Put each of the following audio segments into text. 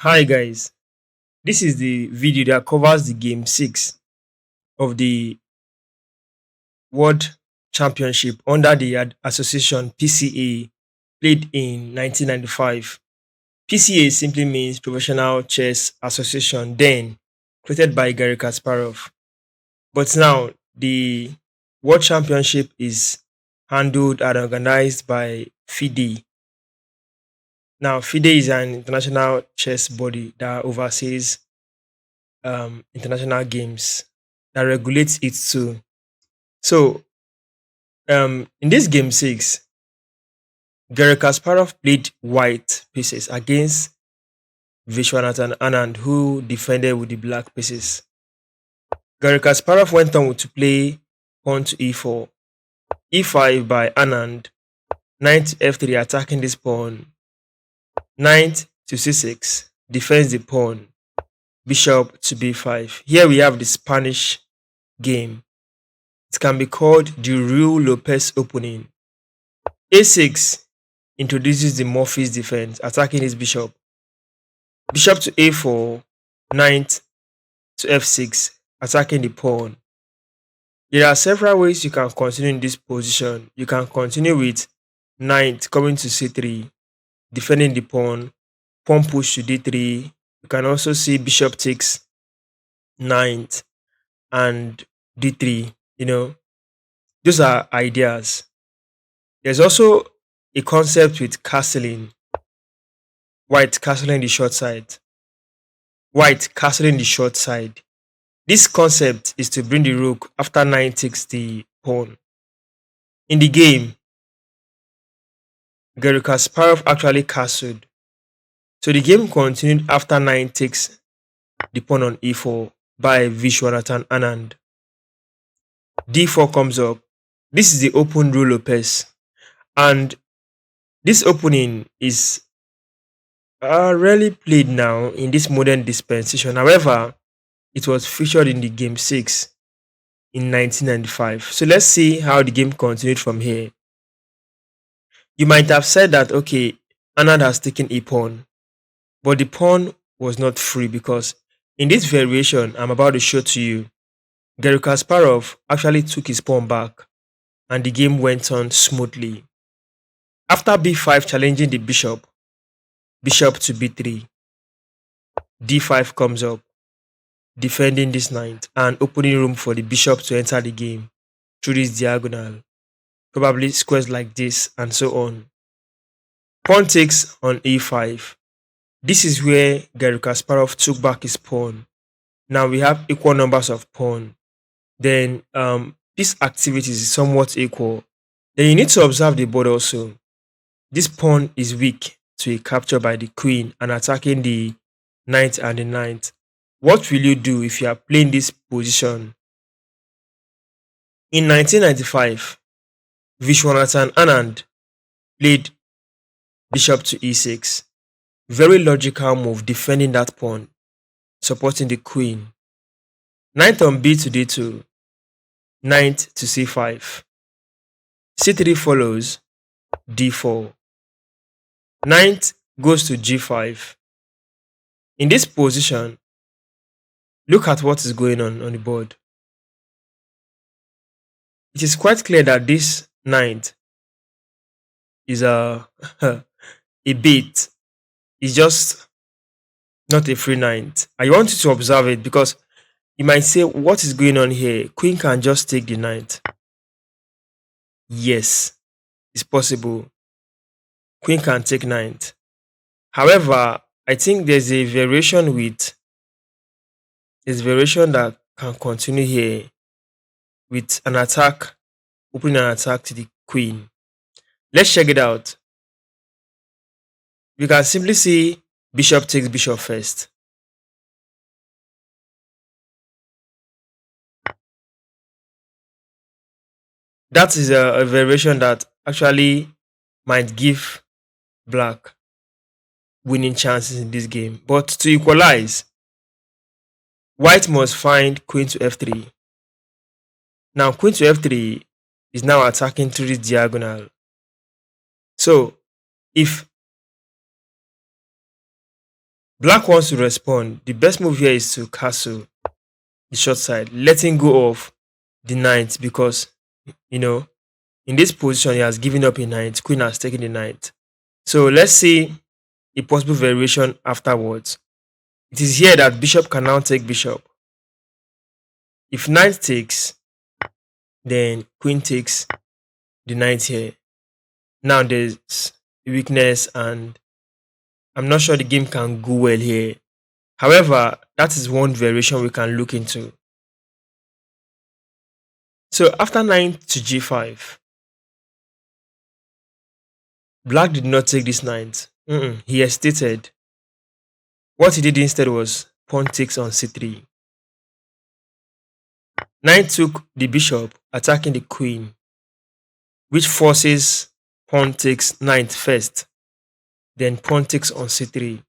Hi guys, this is the video that covers the game 6 of the World Championship under the association PCA played in 1995. PCA simply means Professional Chess Association, then created by Garry Kasparov. But now the World Championship is handled and organized by FIDE. Now, FIDE is an international chess body that oversees international games that regulates it too. So, in this game 6, Garry Kasparov played white pieces against Vishwanathan Anand, who defended with the black pieces. Garry Kasparov went on to play pawn to e4, e5 by Anand, knight to f3 attacking this pawn, knight to c6 defends the pawn, bishop to b5. Here we have the Spanish game. It can be called the Ruy Lopez Opening. a6 introduces the Murphy's defense, attacking his bishop. Bishop to a4, knight to f6, attacking the pawn. There are several ways you can continue in this position. You can continue with knight coming to c3, defending the pawn push to d3. You can also see bishop takes knight and d3. Those are ideas. There's also a concept with castling. White castling the short side. White castling the short side. This concept is to bring the rook after knight takes the pawn. In the game, Garry Kasparov actually castled. So the game continued after knight takes the pawn on e4 by Vishwanathan Anand. d4 comes up. This is the open Ruy Lopez. And this opening is rarely played now in this modern dispensation. However, it was featured in the game 6 in 1995. So let's see how the game continued from here. You might have said that, okay, Anand has taken a pawn, but the pawn was not free because in this variation I'm about to show to you, Garry Kasparov actually took his pawn back and the game went on smoothly. After b5 challenging the bishop, bishop to b3, d5 comes up, defending this knight and opening room for the bishop to enter the game through this diagonal, probably squares like this and so on. Pawn takes on a5. This is where Garry Kasparov took back his pawn. Now we have equal numbers of pawn. Then this activity is somewhat equal. Then you need to observe the board also. This pawn is weak to a capture by the queen and attacking the knight and the knight. What will you do if you are playing this position? In 1995, Vishwanathan Anand played bishop to e6. Very logical move, defending that pawn, supporting the queen. Knight on b to d2, knight to c5. c3 follows, d4. Knight goes to g5. In this position, look at what is going on the board. It is quite clear that this knight is a bait. It's just not a free knight. I want you to observe it because you might say, what is going on here? Queen can just take the knight. Yes, it's possible. Queen can take knight. However, I think there's a variation that can continue here with an attack, opening an attack to the queen. Let's check it out. We can simply see bishop takes bishop first. That is a variation that actually might give black winning chances in this game. But to equalize, white must find queen to f3. Now queen to f3 is now attacking through this diagonal. So if Black wants to respond. The best move here is to castle the short side, letting go of the knight because, you know, in this position he has given up a knight. Queen has taken the knight. So let's see a possible variation afterwards. It is here that bishop can now take bishop. If knight takes, then queen takes the knight here. Now there's weakness and I'm not sure the game can go well here. However, that is one variation we can look into. So after knight to g5, black did not take this knight. He hesitated. What he did instead was pawn takes on c3. Knight took the bishop, attacking the queen, which forces pawn takes knight first, then pawn takes on c3.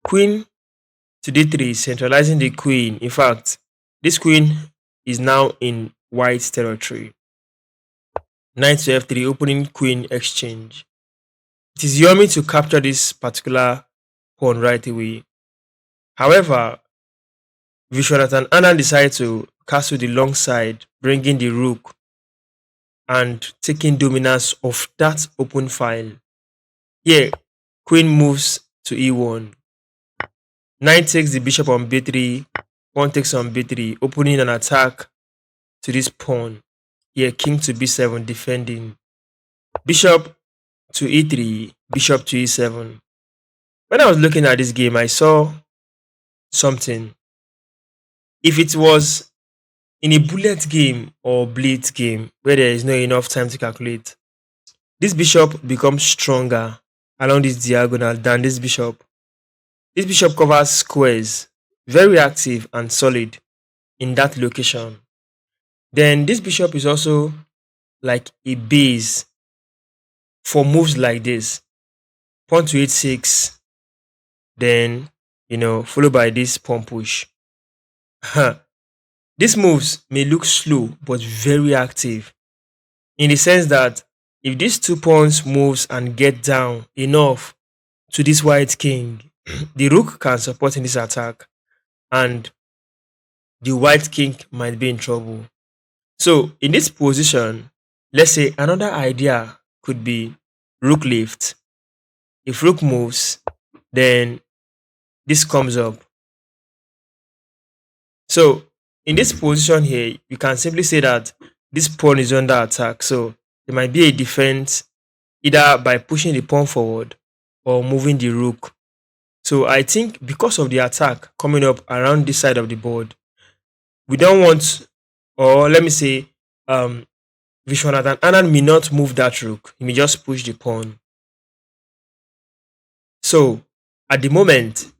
Queen to d3, centralizing the queen. In fact, this queen is now in white territory. Knight to f3, opening queen exchange. It is yummy to capture this particular pawn right away. However, Vishwanathan Anand decided to castle the long side, bringing the rook and taking dominance of that open file. Here, queen moves to e1. Knight takes the bishop on b3, pawn takes on b3, opening an attack to this pawn. Here, king to b7, defending. Bishop to e3, bishop to e7. When I was looking at this game, I saw something. If it was in a bullet game or blitz game where there is not enough time to calculate, this bishop becomes stronger along this diagonal than this bishop. This bishop covers squares, very active and solid in that location. Then this bishop is also like a base for moves like this. Pawn to h6, then, followed by this pawn push. These moves may look slow but very active in the sense that if these two pawns moves and get down enough to this white king, the rook can support in this attack and the white king might be in trouble. So in this position, let's say another idea could be rook lift. If rook moves, then this comes up. So in this position here, you can simply say that this pawn is under attack. So there might be a defense either by pushing the pawn forward or moving the rook. So I think because of the attack coming up around this side of the board, we don't want, or let me say, Vishwanathan Anand may not move that rook. He may just push the pawn. So at the moment,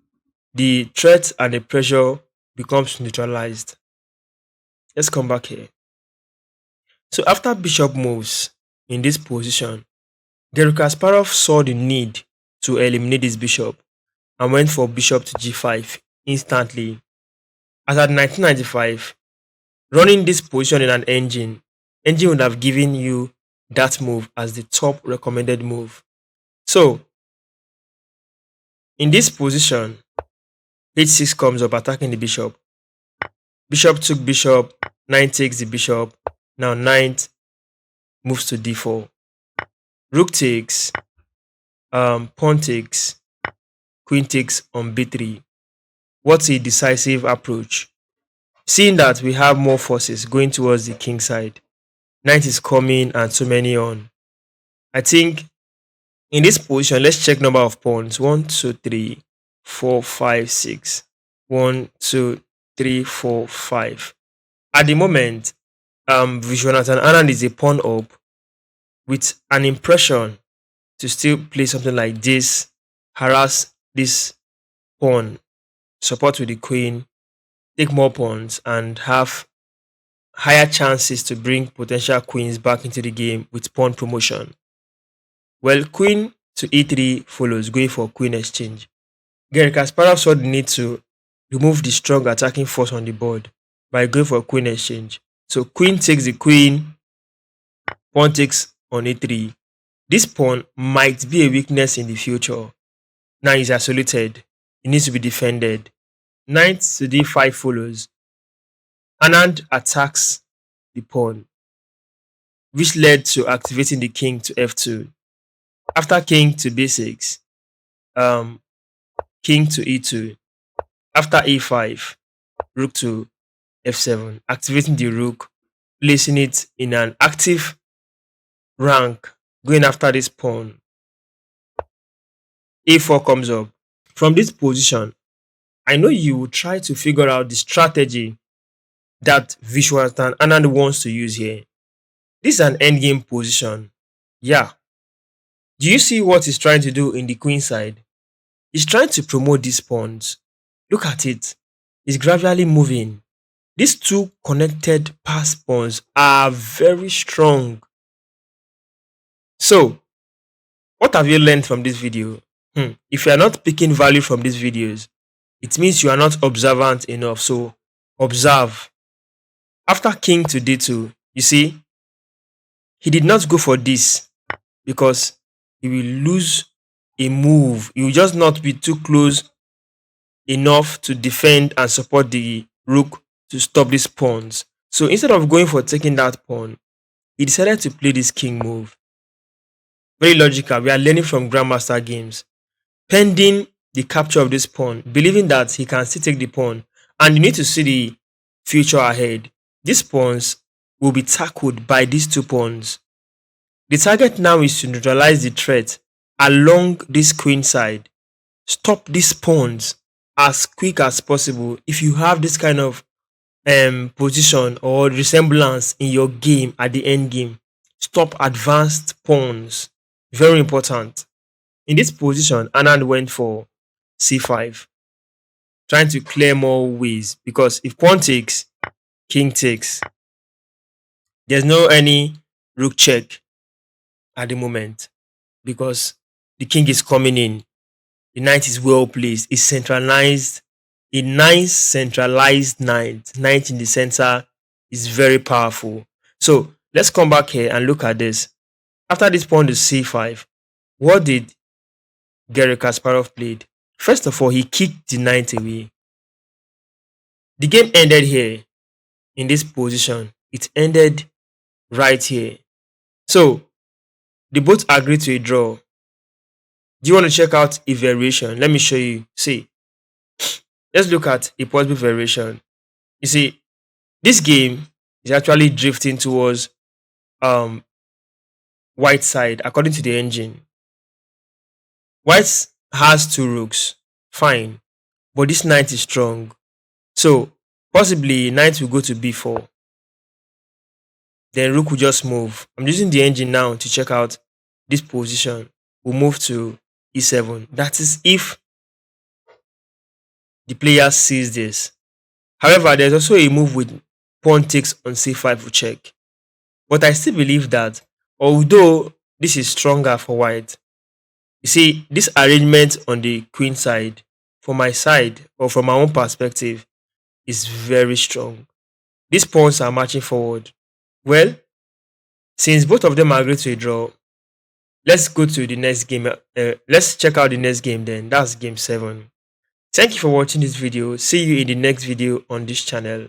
the threat and the pressure becomes neutralized. Let's come back here. So after bishop moves in this position, Garry Kasparov saw the need to eliminate this bishop and went for bishop to g5 instantly. As at 1995, running this position in an engine would have given you that move as the top recommended move. So in this position, h6 comes up, attacking the bishop. Bishop took bishop, knight takes the bishop. Now knight moves to d4. Rook takes, pawn takes, queen takes on b3. What's a decisive approach? Seeing that we have more forces going towards the king side, knight is coming and so many on. I think in this position, let's check number of pawns. 1, 2, 3, 4, 5, 6. 1, 2, 3, 4, 5. At the moment, Vishwanathan Anand is a pawn up with an impression to still play something like this, harass this pawn, support with the queen, take more pawns, and have higher chances to bring potential queens back into the game with pawn promotion. Well, queen to e3 follows, going for queen exchange. Garry Kasparov saw the need to remove the strong attacking force on the board by going for queen exchange. So queen takes the queen, pawn takes on e3. This pawn might be a weakness in the future. Now he's isolated. it needs to be defended. Knight to d5 follows. Anand attacks the pawn, which led to activating the king to f2. After king to b6, um, king to e2. After e5, rook to f7, activating the rook, placing it in an active rank, going after this pawn. a4 comes up. From this position, I know you will try to figure out the strategy that Vishwanathan Anand wants to use here. This is an endgame position. Yeah. Do you see what he's trying to do in the queen side? He's trying to promote these pawns. Look at it. It's gradually moving. These two connected pass pawns are very strong. So, what have you learned from this video? If you are not picking value from these videos, it means you are not observant enough. So, observe. After king to d2, you see, he did not go for this because he will lose a move. He will just not be too close enough to defend and support the rook to stop these pawns. So instead of going for taking that pawn, he decided to play this king move. Very logical. We are learning from Grandmaster games. Pending the capture of this pawn, believing that he can still take the pawn, and you need to see the future ahead. These pawns will be tackled by these two pawns. The target now is to neutralize the threat along this queen side. Stop these pawns as quick as possible. If you have this kind of position or resemblance in your game at the end game, stop advanced pawns. Very important. In this position, Anand went for c5, trying to clear more ways, because if pawn takes, king takes, there's no any rook check at the moment because the king is coming in. The knight is well placed. It's centralized. A nice centralized knight. Knight in the center is very powerful. So let's come back here and look at this. After this pawn to c5, what did Garry Kasparov played? First of all, he kicked the knight away. The game ended here in this position. It ended right here. So they both agreed to a draw. Do you want to check out a variation? Let me show you. See, let's look at a possible variation. You see, this game is actually drifting towards white side according to the engine. White has two rooks, fine, but this knight is strong. So possibly knight will go to b4. Then rook will just move. I'm using the engine now to check out this position. We'll move to e7. That is if the player sees this. However, there's also a move with pawn takes on c5 to check. But I still believe that although this is stronger for white, you see, this arrangement on the queen side, from my side or from my own perspective, is very strong. These pawns are marching forward. Well, since both of them agreed to a draw, let's go to the next game. Let's check out the next game then. That's game 7. Thank you for watching this video. See you in the next video on this channel.